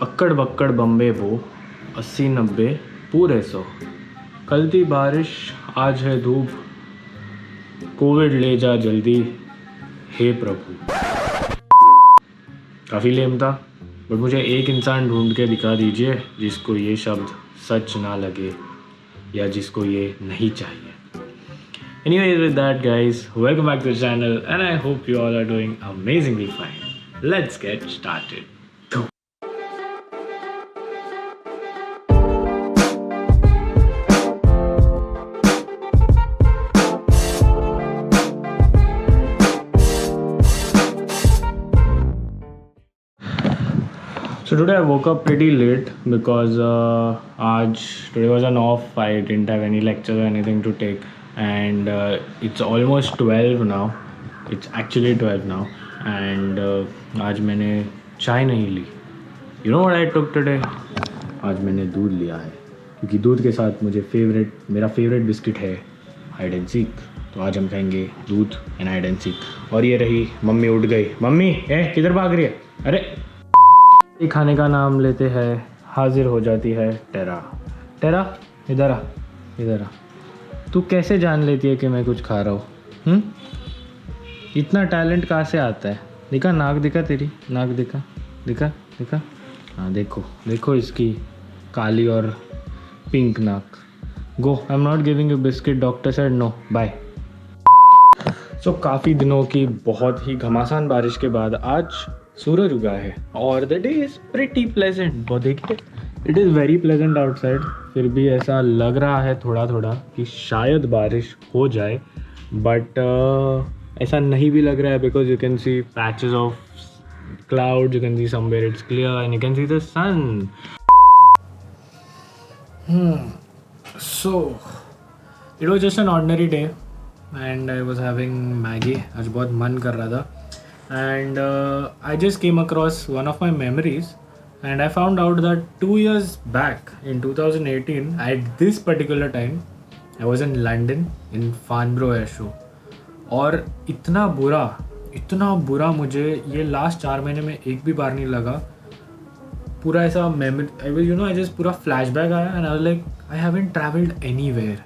अक्कड़ बक्कड़ बम्बे वो 80-90 पूरे 100। कल थी बारिश आज है धूप, कोविड ले जा जल्दी हे प्रभु। काफ़ी लेम था, बट मुझे एक इंसान ढूंढ के दिखा दीजिए जिसको ये शब्द सच ना लगे या जिसको ये नहीं चाहिए। Anyways, with that guys, welcome back to the channel and I hope you all are doing amazingly fine. Let's get started. So today I woke up pretty late because today was an off. I didn't have any lectures or anything to take, and it's almost 12 now. It's actually 12 now, and आज मैंने चाय नहीं ली. You know what I took today? आज मैंने दूध लिया है क्योंकि दूध के साथ मेरा फेवरेट बिस्किट है हाइड एंड सीक. तो आज हम खाएंगे दूध एंड हाइड एंड सीक. और ये रही मम्मी उठ गई. मम्मी किधर भाग रही है? अरे खाने का नाम लेते हैं हाजिर हो जाती है टेरा. टेरा इधर आ. तू कैसे जान लेती है कि मैं कुछ खा रहा हूँ? इतना टैलेंट कहाँ से आता है? दिखा नाक, दिखा तेरी नाक, दिखा. हाँ देखो इसकी काली और पिंक नाक. Go, I am not giving you biscuit, doctor said no, bye. So काफ़ी दिनों की बहुत ही घमासान बारिश के बाद आज सूरज उगा है और the day is pretty pleasant. बहुत देखिए, it is very pleasant outside. फिर भी ऐसा लग रहा है थोड़ा कि शायद बारिश हो जाए, बट ऐसा नहीं भी लग रहा है because you can see patches of clouds, you can see somewhere it's clear and you can see the sun. So it was just an ordinary day and I was having Maggie. आज बहुत मन कर रहा था and I just came across one of my memories and I found out that 2 years back in 2018 at this particular time I was in London in Farnborough Air Show. और इतना बुरा मुझे ये लास्ट 4 महीने में एक भी बार नहीं लगा. पूरा ऐसा मेमोरी आई जस्ट पूरा फ्लैशबैक आया and I was like I haven't travelled anywhere.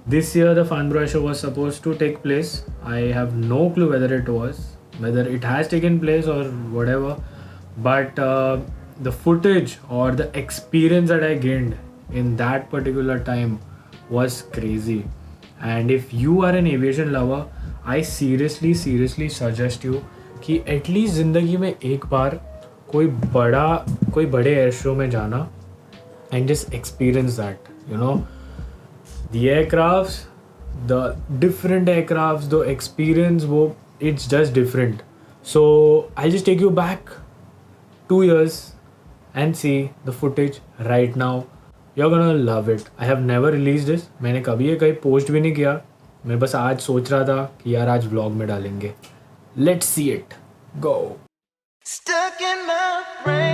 This year the Farnborough show was supposed to take place. I have no clue whether it has taken place or whatever, but the footage or the experience that I gained in that particular time was crazy. And if you are an aviation lover, I seriously suggest you कि at least ज़िंदगी में एक बार कोई बड़े air show में जाना and just experience that, you know, the aircrafts, the different aircrafts, the experience, it's just different. So I'll just take you back 2 years and see the footage right now. You're gonna love it. I have never released this. मैंने कभी ये कहीं post भी नहीं किया. मैं बस आज सोच रहा था कि यार आज व्लॉग में डालेंगे. Let's see it. Go. Stuck in my brain.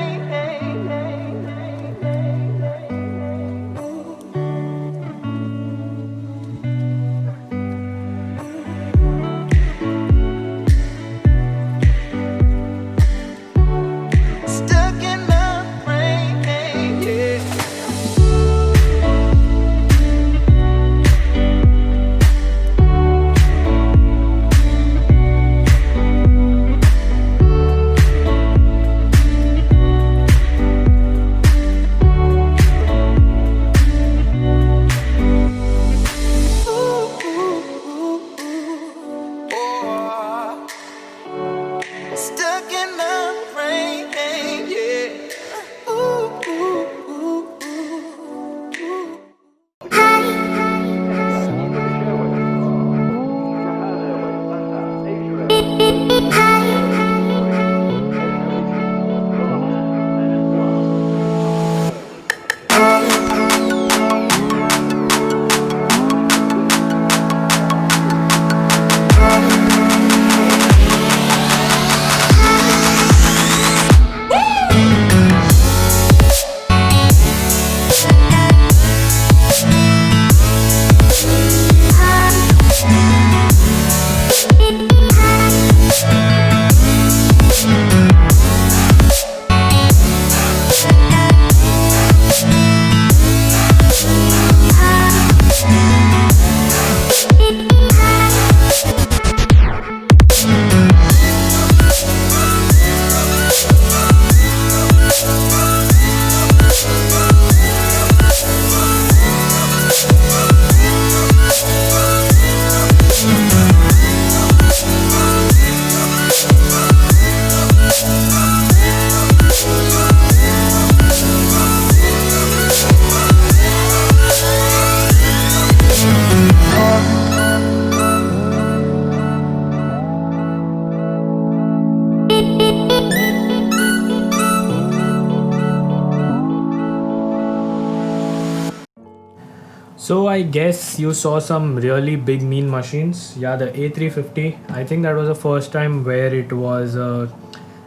So I guess you saw some really big mean machines. Yeah, the A350. I think that was the first time where it was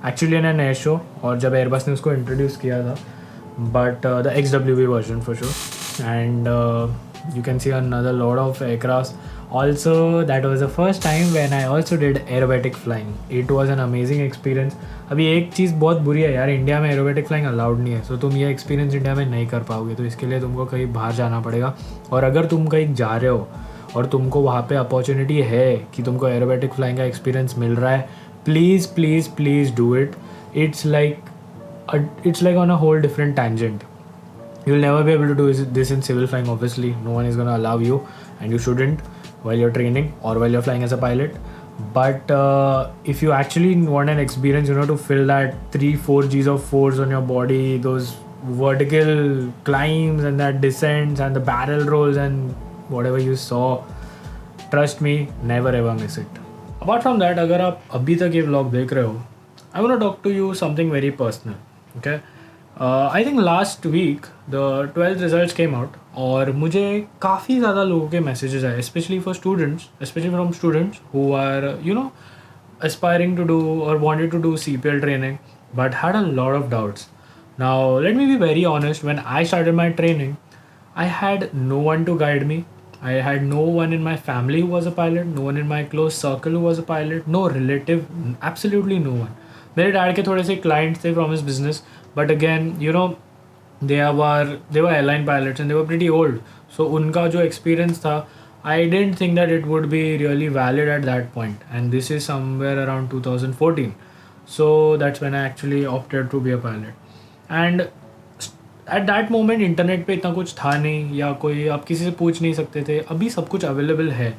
actually in an air show, और जब Airbus ने उसको introduce किया था. But the XWB version for sure. And you can see another lot of aircrafts. Also, that was the first time when I also did aerobatic flying. It was an amazing experience. अभी एक चीज़ बहुत बुरी है यार, India में aerobatic flying allowed नहीं है. सो तुम ये एक्सपीरियंस इंडिया में नहीं कर पाओगे, तो इसके लिए तुमको कहीं बाहर जाना पड़ेगा. और अगर तुम कहीं जा रहे हो और तुमको वहाँ पे अपॉर्चुनिटी है कि तुमको एरोबेटिक फ्लाइंग का एक्सपीरियंस मिल रहा है, please please please do it. It's like on a whole different tangent. You'll never be able to do this in civil flying, obviously. No one is going to allow you, and you shouldn't while you're training or while you're flying as a pilot. But if you actually want an experience, to feel that 3-4 Gs of force on your body, those vertical climbs and that descents and the barrel rolls and whatever you saw, trust me, never ever miss it. Apart from that, अगर आप अभी तक ये vlog देख रहे हो, I want to talk to you something very personal. Okay. I think last week the 12th results came out और मुझे काफ़ी ज़्यादा लोगों के messages आए, especially from students who are aspiring to do or wanted to do CPL training but had a lot of doubts. Now let me be very honest, when I started my training I had no one to guide me. I had no one in my family who was a pilot, no one in my close circle who was a pilot, no relative, absolutely no one. मेरे dad के थोड़े से clients थे from his business, but again they were airline pilots and they were pretty old, so उनका जो experience था, I didn't think that it would be really valid at that point, and this is somewhere around 2014. So that's when I actually opted to be a pilot. And at that moment internet पे इतना कुछ था नहीं, या कोई आप किसी से पूछ नहीं सकते थे. अभी सब कुछ अवेलेबल है,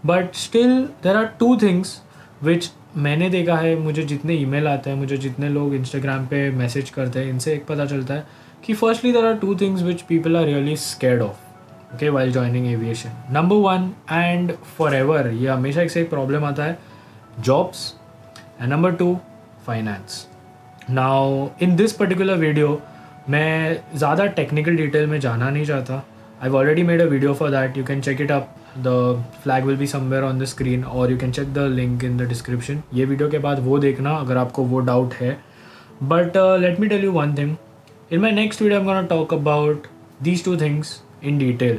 but still there are two things which मैंने देखा है. मुझे जितने ईमेल आते हैं, मुझे जितने लोग इंस्टाग्राम पे मैसेज करते हैं, इनसे एक पता चलता है कि firstly there are two things which people are really scared of, okay, while joining aviation. Number 1 and forever, ये हमेशा एक से एक प्रॉब्लम आता है, jobs. And number 2, finance. Now in this particular video मैं ज़्यादा टेक्निकल डिटेल में जाना नहीं चाहता. I have already made a video for that, you can check it up. The flag will be somewhere on the screen और you can check the link in the description. ये video के बाद वो देखना अगर आपको वो डाउट है. But let me tell you one thing, in my next video I am gonna talk about these two things in detail,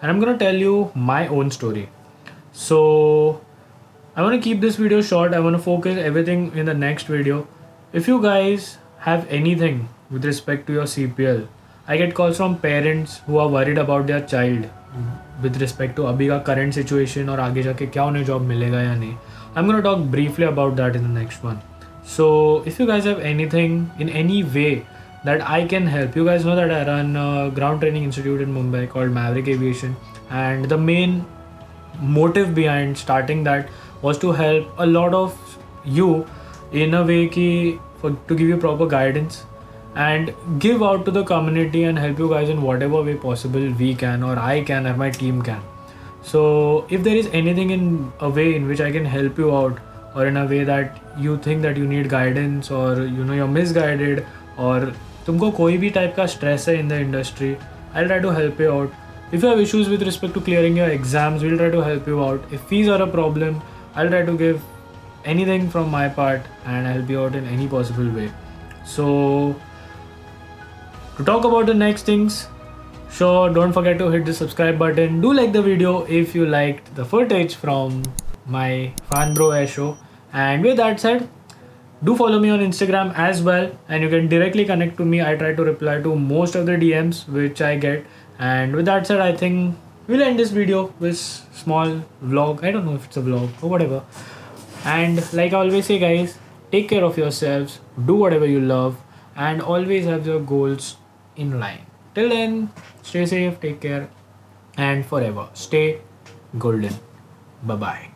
and I'm gonna tell you my own story. So I want to keep this video short. I want to focus everything in the next video. If you guys have anything with respect to your CPL, I get calls from parents who are worried about their child with respect to अभी का current situation और आगे जाके क्या उन्हें job मिलेगा या नहीं. I'm gonna talk briefly about that in the next one. So if you guys have anything in any way that I can help, you guys know that I run a ground training institute in Mumbai called Maverick Aviation, and the main motive behind starting that was to help a lot of you in a way to give you proper guidance and give out to the community and help you guys in whatever way possible we can, or I can, or my team can. So if there is anything in a way in which I can help you out, or in a way that you think that you need guidance, or you're misguided, or तुमको कोई भी type का stress है in the industry, I try to help you out. If you have issues with respect to clearing your exams, we'll try to help you out. If fees are a problem, I try to give anything from my part and help you out in any possible way. So to talk about the next things, sure, don't forget to hit the subscribe button. Do like the video if you liked the footage from my Fan Bro Air show. And with that said, do follow me on Instagram as well, and you can directly connect to me. I try to reply to most of the DMs which I get. And with that said, I think we'll end this video with small vlog. I don't know if it's a vlog or whatever. And like I always say, guys, take care of yourselves, do whatever you love, and always have your goals in line. Till then, stay safe, take care, and forever stay golden. Bye bye.